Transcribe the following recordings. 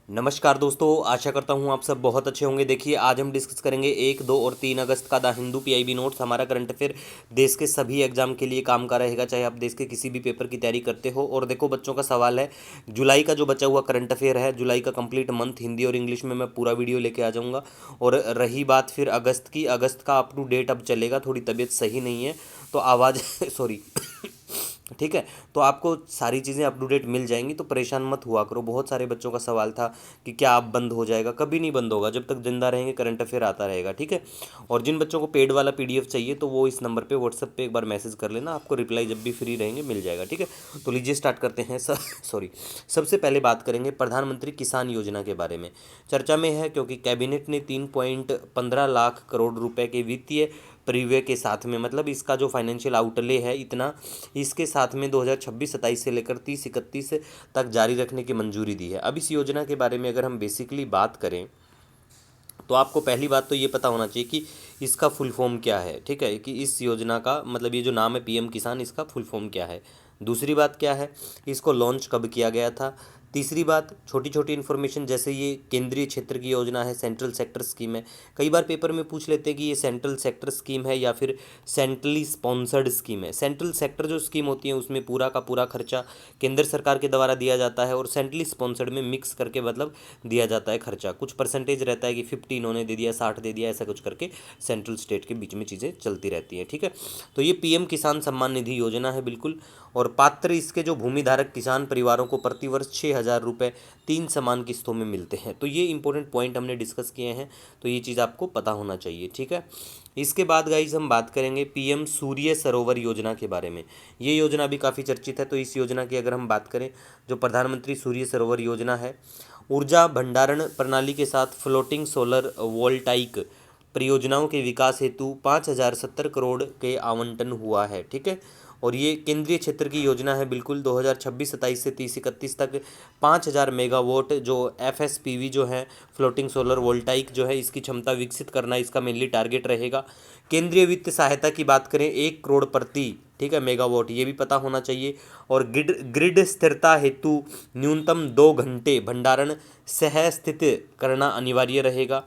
नमस्कार दोस्तों, आशा करता हूँ आप सब बहुत अच्छे होंगे। देखिए, आज हम डिस्कस करेंगे 1, 2 और 3 अगस्त का द हिंदू पीआईबी नोट्स। हमारा करंट अफेयर देश के सभी एग्जाम के लिए काम का रहेगा, चाहे आप देश के किसी भी पेपर की तैयारी करते हो। और देखो, बच्चों का सवाल है, जुलाई का जो बचा हुआ करंट अफेयर है, जुलाई का कंप्लीट मंथ हिंदी और इंग्लिश में मैं पूरा वीडियो लेके आ जाऊँगा। और रही बात फिर अगस्त की, अगस्त का अप टू डेट अब चलेगा। थोड़ी तबीयत सही नहीं है तो आवाज़ सॉरी ठीक है। तो आपको सारी चीज़ें अप टू डेट मिल जाएंगी, तो परेशान मत हुआ करो। बहुत सारे बच्चों का सवाल था कि क्या आप बंद हो जाएगा। कभी नहीं बंद होगा, जब तक जिंदा रहेंगे करंट अफेयर आता रहेगा, ठीक है। और जिन बच्चों को पेड वाला पीडीएफ चाहिए तो वो इस नंबर पे व्हाट्सएप पे एक बार मैसेज कर लेना, आपको रिप्लाई जब भी फ्री रहेंगे मिल जाएगा, ठीक है। तो लीजिए स्टार्ट करते हैं। सॉरी, सबसे पहले बात करेंगे प्रधानमंत्री किसान योजना के बारे में। चर्चा में है क्योंकि कैबिनेट ने 3.15 लाख करोड़ रुपए के वित्तीय परिव्यय के साथ में, मतलब इसका जो फाइनेंशियल आउटले है इतना, इसके साथ में 2026-27 से लेकर 30-31 तक जारी रखने की मंजूरी दी है। अब इस योजना के बारे में अगर हम बेसिकली बात करें तो आपको पहली बात तो ये पता होना चाहिए कि इसका फुल फॉर्म क्या है, ठीक है। कि इस योजना का मतलब, ये जो नाम है पीएम किसान, इसका फुल फॉर्म क्या है। दूसरी बात क्या है, इसको लॉन्च कब किया गया था। तीसरी बात, छोटी छोटी इन्फॉर्मेशन, जैसे ये केंद्रीय क्षेत्र की योजना है, सेंट्रल सेक्टर स्कीम है। कई बार पेपर में पूछ लेते हैं कि ये सेंट्रल सेक्टर स्कीम है या फिर सेंट्रली स्पॉन्सर्ड स्कीम है। सेंट्रल सेक्टर जो स्कीम होती है उसमें पूरा का पूरा खर्चा केंद्र सरकार के द्वारा दिया जाता है, और सेंट्रली स्पॉन्सर्ड में मिक्स करके मतलब दिया जाता है खर्चा। कुछ परसेंटेज रहता है कि 50 इन्होंने दे दिया, 60 दे दिया, ऐसा कुछ करके सेंट्रल स्टेट के बीच में चीज़ें चलती रहती हैं, ठीक है। तो ये पीएम किसान सम्मान निधि योजना है बिल्कुल। और पात्र इसके जो भूमिधारक किसान परिवारों को प्रतिवर्ष 6,000 रुपये 3 समान किस्तों में मिलते हैं। तो ये इंपॉर्टेंट पॉइंट हमने डिस्कस किए हैं, तो ये चीज़ आपको पता होना चाहिए, ठीक है। इसके बाद गाइज हम बात करेंगे पीएम सूर्य सरोवर योजना के बारे में। ये योजना भी काफ़ी चर्चित है। तो इस योजना की अगर हम बात करें, जो प्रधानमंत्री सूर्य सरोवर योजना है, ऊर्जा भंडारण प्रणाली के साथ फ्लोटिंग सोलर वोल्टाइक परियोजनाओं के विकास हेतु 5,070 करोड़ के आवंटन हुआ है, ठीक है। और ये केंद्रीय क्षेत्र की योजना है बिल्कुल। 2026-27 से 30-31 तक 5,000 मेगावाट जो एफएसपीवी जो है, फ्लोटिंग सोलर वोल्टाइक जो है, इसकी क्षमता विकसित करना इसका मेनली टारगेट रहेगा। केंद्रीय वित्त सहायता की बात करें 1 करोड़ प्रति, ठीक है, मेगावाट, ये भी पता होना चाहिए। और ग्रिड ग्रिड स्थिरता हेतु न्यूनतम 2 घंटे भंडारण सह स्थित करना अनिवार्य रहेगा।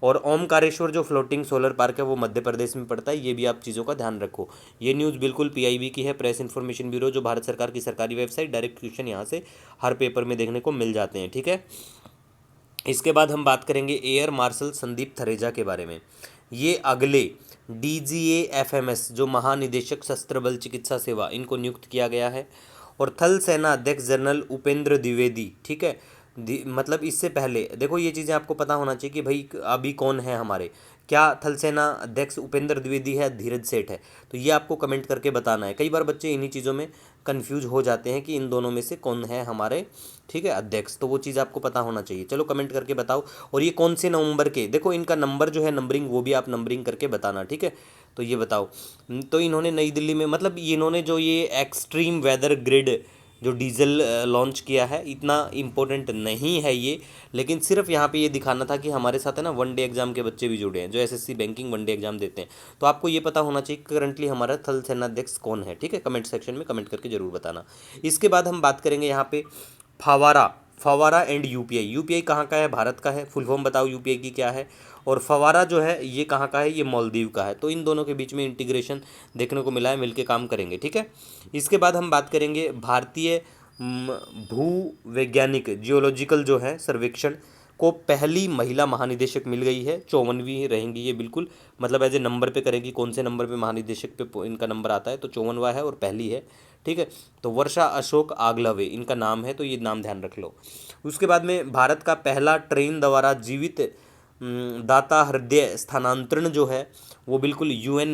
और ओमकारेश्वर जो फ्लोटिंग सोलर पार्क है वो मध्य प्रदेश में पड़ता है, ये भी आप चीज़ों का ध्यान रखो। ये न्यूज़ बिल्कुल पीआईबी की है, प्रेस इन्फॉर्मेशन ब्यूरो, जो भारत सरकार की सरकारी वेबसाइट। डायरेक्ट क्वेश्चन यहाँ से हर पेपर में देखने को मिल जाते हैं, ठीक है। इसके बाद हम बात करेंगे एयर मार्शल संदीप थरेजा के बारे में। ये अगले डीजीएफएमएस जो महानिदेशक शस्त्र बल चिकित्सा सेवा, इनको नियुक्त किया गया है। और थल सेना अध्यक्ष जनरल उपेंद्र द्विवेदी, ठीक है। मतलब इससे पहले देखो, ये चीज़ें आपको पता होना चाहिए कि भाई अभी कौन है हमारे, क्या थल सेना अध्यक्ष उपेंद्र द्विवेदी है, धीरज सेठ है। तो ये आपको कमेंट करके बताना है। कई बार बच्चे इन्हीं चीज़ों में कंफ्यूज हो जाते हैं कि इन दोनों में से कौन है हमारे, ठीक है, अध्यक्ष। तो वो चीज़ आपको पता होना चाहिए। चलो कमेंट करके बताओ। और ये कौन से नवंबर के, देखो इनका नंबर जो है नंबरिंग, वो भी आप नंबरिंग करके बताना, ठीक है। तो ये बताओ। तो इन्होंने नई दिल्ली में, मतलब इन्होंने जो ये एक्सट्रीम वेदर ग्रिड जो डीजल लॉन्च किया है, इतना इम्पोर्टेंट नहीं है ये, लेकिन सिर्फ यहाँ पे ये दिखाना था कि हमारे साथ है ना वन डे एग्जाम के बच्चे भी जुड़े हैं, जो SSC banking one day exam देते हैं। तो आपको ये पता होना चाहिए करंटली हमारा थल सेनाध्यक्ष कौन है, ठीक है। कमेंट सेक्शन में कमेंट करके जरूर बताना। इसके बाद हम बात करेंगे यहाँ पे फवारा, फवारा एंड यूपीआई। यूपीआई कहाँ का है, भारत का है। फुल फॉर्म बताओ यूपीआई की क्या है। और फवारा जो है ये कहाँ का है, ये मालदीव का है। तो इन दोनों के बीच में इंटीग्रेशन देखने को मिला है, मिलके काम करेंगे, ठीक है। इसके बाद हम बात करेंगे भारतीय भू वैज्ञानिक जियोलॉजिकल जो है सर्वेक्षण को पहली महिला महानिदेशक मिल गई है। 54वीं रहेंगी ये बिल्कुल, मतलब एज ए नंबर पे करेंगी, कौन से नंबर पे महानिदेशक पे इनका नंबर आता है, तो 54वां है और पहली है, ठीक है। तो वर्षा अशोक आगलावे इनका नाम है, तो ये नाम ध्यान रख लो। उसके बाद में भारत का पहला ट्रेन द्वारा जीवित दाता हृदय स्थानांतरण जो है वो बिल्कुल UN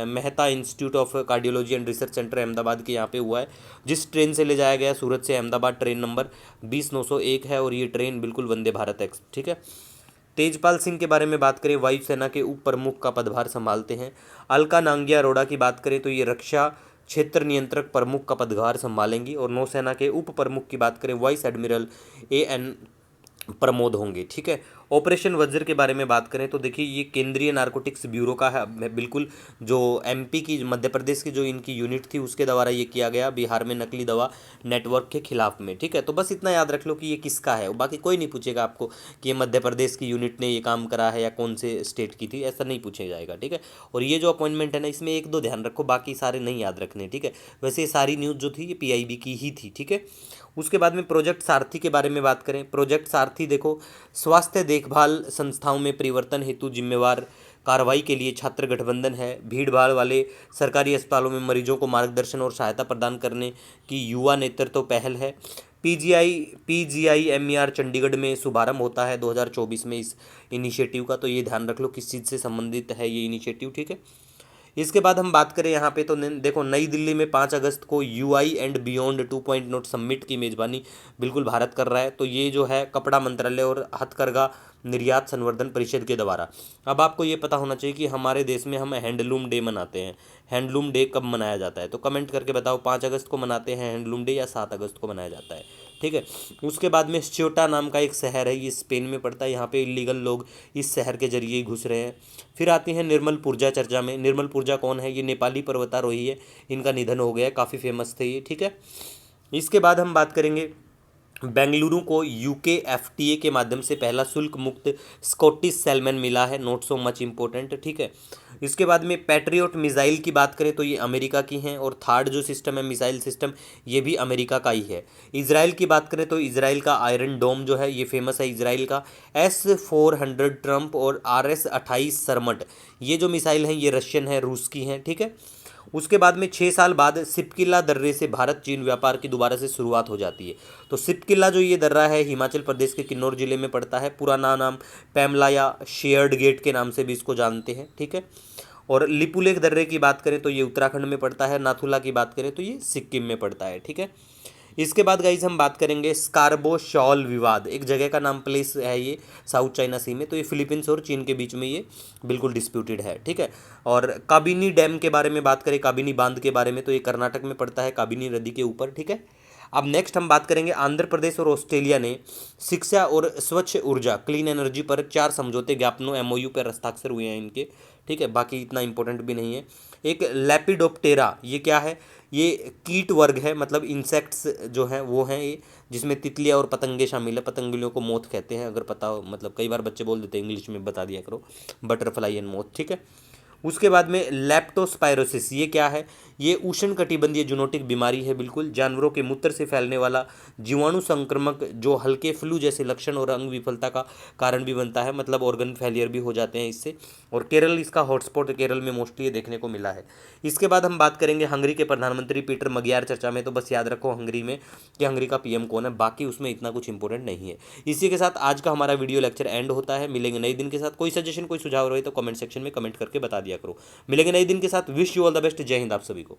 Mehta institute of cardiology and research centre Ahmedabad के यहाँ पे हुआ है। जिस ट्रेन से ले जाया गया सूरत से अहमदाबाद, ट्रेन नंबर 20901 है। और ये ट्रेन बिल्कुल वंदे भारत एक्स, ठीक है। तेजपाल सिंह के बारे में बात करें, वायुसेना के उप प्रमुख का पदभार संभालते हैं। अलका नांगिया अरोड़ा की बात करें तो ये रक्षा क्षेत्र नियंत्रक प्रमुख का पदभार संभालेंगी। और नौसेना के उप प्रमुख की बात करें, वाइस एडमिरल एएन प्रमोद होंगे, ठीक है। ऑपरेशन वज्र के बारे में बात करें तो देखिए ये केंद्रीय नारकोटिक्स ब्यूरो का है बिल्कुल, जो एमपी की, मध्य प्रदेश की जो इनकी यूनिट थी उसके द्वारा ये किया गया बिहार में नकली दवा नेटवर्क के खिलाफ में। ठीक है, तो बस इतना याद रख लो कि ये किसका है, बाकी कोई नहीं पूछेगा आपको कि ये मध्य प्रदेश की यूनिट ने ये काम करा है या कौन से स्टेट की थी, ऐसा नहीं पूछा जाएगा। ठीक है, और ये जो अपॉइंटमेंट है ना, इसमें एक दो ध्यान रखो, बाकी सारे नहीं याद रखने। ठीक है, वैसे ये सारी न्यूज़ जो थी ये पीआईबी की ही थी। ठीक है, उसके बाद में प्रोजेक्ट सारथी के बारे में बात करें। प्रोजेक्ट सारथी देखो, स्वास्थ्य देखभाल संस्थाओं में परिवर्तन हेतु जिम्मेवार कार्रवाई के लिए छात्र गठबंधन है। भीड़ भाड़ वाले सरकारी अस्पतालों में मरीजों को मार्गदर्शन और सहायता प्रदान करने की युवा नेतृत्व पहल है। पीजीआईएमईआर चंडीगढ़ में शुभारंभ होता है 2024 में इस इनिशिएटिव का, तो ये ध्यान रख लो किस चीज़ से संबंधित है ये इनिशिएटिव। ठीक है, इसके बाद हम बात करें यहाँ पे तो देखो, नई दिल्ली में 5 अगस्त को यूआई एंड बियॉन्ड 2.0 समिट की मेजबानी बिल्कुल भारत कर रहा है। तो ये जो है कपड़ा मंत्रालय और हथकरघा निर्यात संवर्धन परिषद के द्वारा। अब आपको ये पता होना चाहिए कि हमारे देश में हम हैंडलूम डे मनाते हैं। हैंडलूम डे कब मनाया जाता है, तो कमेंट करके बताओ, 5 अगस्त को मनाते हैं हैंडलूम डे या 7 अगस्त को मनाया जाता है। ठीक है, उसके बाद में स्योटा नाम का एक शहर है, ये स्पेन में पड़ता है। यहाँ पे इलीगल लोग इस शहर के जरिए ही घुस रहे हैं। फिर आती हैं निर्मल पुरजा चर्चा में। निर्मल पुरजा कौन है, ये नेपाली पर्वतारोही है, इनका निधन हो गया है, काफ़ी फेमस थे ये। ठीक है, इसके बाद हम बात करेंगे बेंगलुरु को यूके एफटीए के माध्यम से पहला शुल्क मुक्त स्कॉटिश सैल्मन मिला है, नॉट सो मच इम्पोर्टेंट। ठीक है, इसके बाद में पैट्रियट मिसाइल की बात करें तो ये अमेरिका की हैं, और थर्ड जो सिस्टम है मिसाइल सिस्टम, ये भी अमेरिका का ही है। इसराइल की बात करें तो इसराइल का आयरन डोम जो है ये फेमस है इसराइल का। S-400 ट्रम्प और RS-28 सरमट, ये जो मिसाइल हैं ये रशियन है, रूस की हैं। ठीक है, उसके बाद में 6 साल बाद सिपकिला दर्रे से भारत चीन व्यापार की दोबारा से शुरुआत हो जाती है। तो सिपकिला जो ये दर्रा है हिमाचल प्रदेश के किन्नौर जिले में पड़ता है। पुराना नाम पैमला या शेयर्ड गेट के नाम से भी इसको जानते हैं। ठीक है, और लिपुलेख दर्रे की बात करें तो ये उत्तराखंड में पड़ता है। नाथुला की बात करें तो ये सिक्किम में पड़ता है। ठीक है, इसके बाद गाइज हम बात करेंगे स्कारबो शॉल विवाद, एक जगह का नाम, प्लेस है ये साउथ चाइना सी में। तो ये फिलीपींस और चीन के बीच में ये बिल्कुल डिस्प्यूटेड है। ठीक है, और काबिनी डैम के बारे में बात करें, काबिनी बांध के बारे में, तो ये कर्नाटक में पड़ता है, काबिनी नदी के ऊपर। ठीक है, अब नेक्स्ट हम बात करेंगे आंध्र प्रदेश और ऑस्ट्रेलिया ने शिक्षा और स्वच्छ ऊर्जा क्लीन एनर्जी पर 4 समझौते ज्ञापनों MOU पर हस्ताक्षर हुए हैं इनके। ठीक है, बाकी इतना इंपॉर्टेंट भी नहीं है। एक लेपिडोप्टेरा, ये क्या है, ये कीट वर्ग है, मतलब इंसेक्ट्स जो हैं वो हैं ये, जिसमें तितलियाँ और पतंगे शामिल है। पतंगियों को मोथ कहते हैं, अगर पता हो, मतलब कई बार बच्चे बोल देते हैं इंग्लिश में, बता दिया करो, बटरफ्लाई एंड मोथ। ठीक है, उसके बाद में लेप्टोस्पायरोसिस, ये क्या है, ये उष्णकटिबंधीय जूनोटिक बीमारी है, बिल्कुल जानवरों के मूत्र से फैलने वाला जीवाणु संक्रमक, जो हल्के फ्लू जैसे लक्षण और अंग विफलता का कारण भी बनता है, मतलब ऑर्गन फेलियर भी हो जाते हैं इससे। और केरल इसका हॉटस्पॉट, केरल में मोस्टली ये देखने को मिला है। इसके बाद हम बात करेंगे हंगरी के प्रधानमंत्री पीटर मगियार चर्चा में। तो बस याद रखो हंगरी में कि हंगरी का PM कौन है, बाकी उसमें इतना कुछ इंपॉर्टेंट नहीं है। इसी के साथ आज का हमारा वीडियो लेक्चर एंड होता है। मिलेंगे नए दिन के साथ। कोई सजेशन, कोई सुझाव रहे तो कमेंट सेक्शन में कमेंट करके बता दिया करो। मिलेंगे नए दिन के साथ। Wish you all the best. जय हिंद आप सभी को।